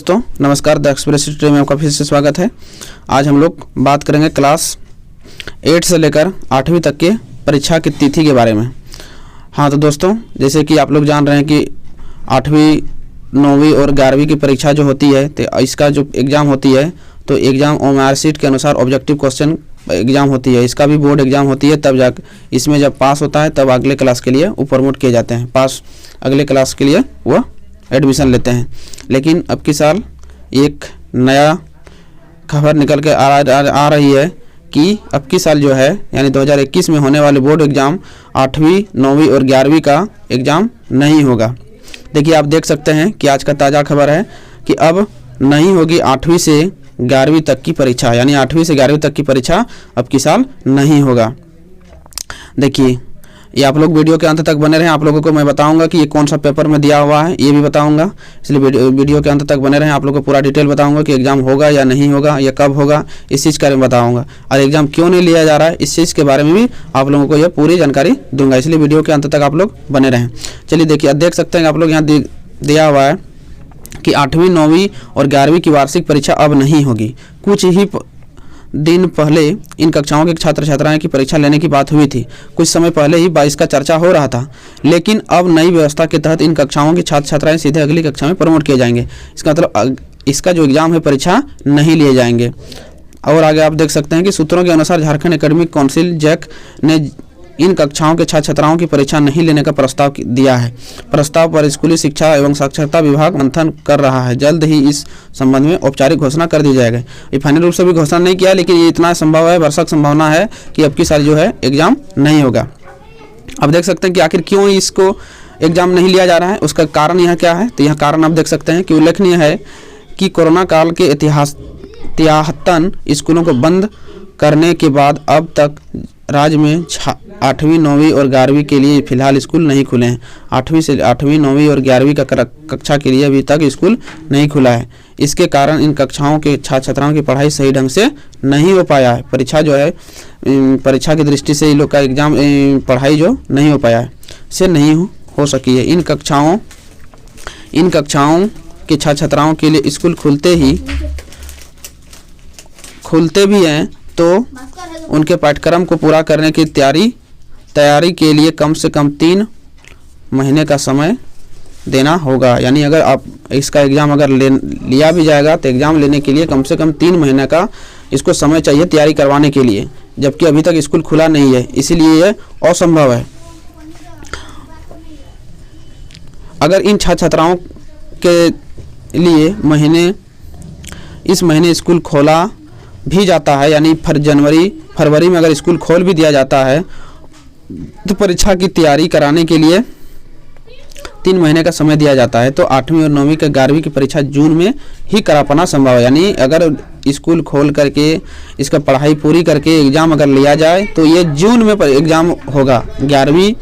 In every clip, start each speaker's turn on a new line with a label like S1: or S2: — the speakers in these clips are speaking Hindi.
S1: दोस्तों नमस्कार, द एक्सप्रेस ट्यूटोरियल में आपका फिर से स्वागत है। आज हम लोग बात करेंगे क्लास 8 से लेकर 8वीं तक के परीक्षा की तिथि के बारे में। हाँ तो दोस्तों, जैसे कि आप लोग जान रहे हैं कि 8वीं 9वीं और 11वीं की परीक्षा जो होती है तो इसका जो एग्ज़ाम होती है तो एग्ज़ाम OMR शीट के अनुसार ऑब्जेक्टिव क्वेश्चन एग्ज़ाम होती है। इसका भी बोर्ड एग्ज़ाम होती है, तब जाकर इसमें जब पास होता है तब अगले क्लास के लिए वो प्रमोट किए जाते हैं, पास अगले क्लास के लिए वो एडमिशन लेते हैं। लेकिन अब की साल एक नया खबर निकल के आ रही है कि अब की साल जो है यानी 2021 में होने वाले बोर्ड एग्ज़ाम 8वीं 9वीं और 11वीं का एग्ज़ाम नहीं होगा। देखिए, आप देख सकते हैं कि आज का ताज़ा खबर है कि अब नहीं होगी 8वीं से 11वीं तक की परीक्षा, यानी 8वीं से 11वीं तक की परीक्षा अब की साल नहीं होगा। देखिए, ये आप लोग वीडियो के अंत तक बने रहें। आप लोगों को मैं बताऊंगा कि ये कौन सा पेपर में दिया हुआ है, ये भी बताऊंगा, इसलिए वीडियो के अंत तक बने रहें। आप लोगों को पूरा डिटेल बताऊंगा कि एग्ज़ाम होगा या नहीं होगा या कब होगा, इस चीज़ के बारे में बताऊंगा। और एग्ज़ाम क्यों नहीं लिया जा रहा है, इस चीज़ के बारे में भी आप लोगों को यह पूरी जानकारी दूंगा, इसलिए वीडियो के अंत तक आप लोग बने रहें। चलिए देखिए, देख सकते हैं आप लोग यहाँ दिया हुआ है कि 8वीं 9वीं और 11वीं की वार्षिक परीक्षा अब नहीं होगी। कुछ ही दिन पहले इन कक्षाओं के छात्र छात्राएं की परीक्षा लेने की बात हुई थी। कुछ समय पहले ही 22 का चर्चा हो रहा था, लेकिन अब नई व्यवस्था के तहत इन कक्षाओं के छात्र छात्राएं सीधे अगली कक्षा में प्रमोट किए जाएंगे। इसका मतलब इसका जो एग्ज़ाम है परीक्षा नहीं लिए जाएंगे। और आगे आप देख सकते हैं कि सूत्रों के अनुसार झारखंड एकेडमिक काउंसिल जैक ने इन कक्षाओं के छात्र छात्राओं की परीक्षा नहीं लेने का प्रस्ताव दिया है। प्रस्ताव पर स्कूली शिक्षा एवं साक्षरता विभाग मंथन कर रहा है। जल्द ही इस संबंध में औपचारिक घोषणा कर दी जाएगी। ये फाइनल रूप से भी घोषणा नहीं किया, लेकिन ये इतना संभव है, भरसक संभावना है कि अब की साल जो है एग्ज़ाम नहीं होगा। अब देख सकते हैं कि आखिर क्यों इसको एग्ज़ाम नहीं लिया जा रहा है, उसका कारण यह क्या है। तो यह कारण आप देख सकते हैं कि उल्लेखनीय है कि कोरोना काल के इतिहातन स्कूलों को बंद करने के बाद अब तक राज्य में 8वीं 9वीं और 11वीं के लिए फिलहाल स्कूल नहीं खुले हैं। 8वीं 9वीं और 11वीं का कक्षा के लिए अभी तक स्कूल नहीं खुला है। इसके कारण इन कक्षाओं के छात्र छात्राओं की पढ़ाई सही ढंग से नहीं हो पाया है। परीक्षा जो है परीक्षा की दृष्टि से इन लोग का एग्ज़ाम पढ़ाई जो नहीं हो पाया है, से नहीं हो सकी है। इन कक्षाओं के छात्र छात्राओं के लिए स्कूल खुलते भी हैं तो उनके पाठ्यक्रम को पूरा करने की तैयारी के लिए कम से कम 3 महीने का समय देना होगा। यानी अगर आप इसका एग्ज़ाम अगर लिया भी जाएगा तो एग्ज़ाम लेने के लिए कम से कम 3 महीने का इसको समय चाहिए तैयारी करवाने के लिए, जबकि अभी तक स्कूल खुला नहीं है, इसीलिए यह असंभव है। अगर इन छात्र छात्राओं के लिए इस महीने स्कूल खोला भी जाता है, यानी फरवरी में अगर स्कूल खोल भी दिया जाता है तो परीक्षा की तैयारी कराने के लिए 3 महीने का समय दिया जाता है। तो 8वीं और 9वीं के 11वीं की परीक्षा जून में ही करा पाना संभव है। यानी अगर स्कूल खोल करके इसका पढ़ाई पूरी करके एग्ज़ाम अगर लिया जाए तो ये जून में एग्ज़ाम होगा 11वीं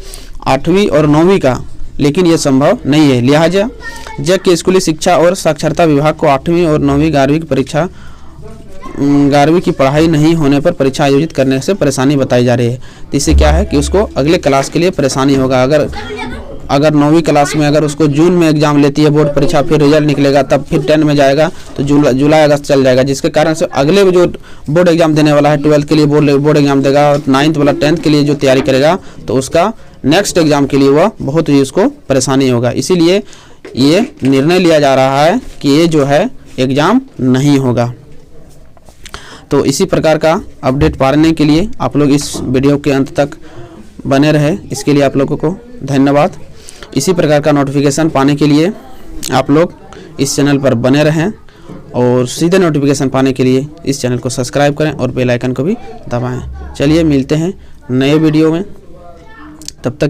S1: 8वीं और 9वीं का, लेकिन ये संभव नहीं है। लिहाजा जैक के स्कूली शिक्षा और साक्षरता विभाग को 8वीं और 9वीं 11वीं की परीक्षा 11वीं की पढ़ाई नहीं होने पर परीक्षा आयोजित करने से परेशानी बताई जा रही है। तो इससे क्या है कि उसको अगले क्लास के लिए परेशानी होगा। अगर 9वीं क्लास में अगर उसको जून में एग्ज़ाम लेती है बोर्ड परीक्षा, फिर रिजल्ट निकलेगा, तब फिर 10 में जाएगा तो जुलाई अगस्त चल जाएगा, जिसके कारण से अगले जो बोर्ड एग्ज़ाम देने वाला है 12th के लिए बोर्ड एग्ज़ाम देगा और 9th वाला 10th के लिए जो तैयारी करेगा तो उसका नेक्स्ट एग्ज़ाम के लिए वह बहुत ही उसको परेशानी होगा। इसीलिए ये निर्णय लिया जा रहा है कि ये जो है एग्ज़ाम नहीं होगा। तो इसी प्रकार का अपडेट पाने के लिए आप लोग इस वीडियो के अंत तक बने रहे, इसके लिए आप लोगों को धन्यवाद। इसी प्रकार का नोटिफिकेशन पाने के लिए आप लोग इस चैनल पर बने रहें और सीधे नोटिफिकेशन पाने के लिए इस चैनल को सब्सक्राइब करें और बेल आइकन को भी दबाएं। चलिए मिलते हैं नए वीडियो में, तब तक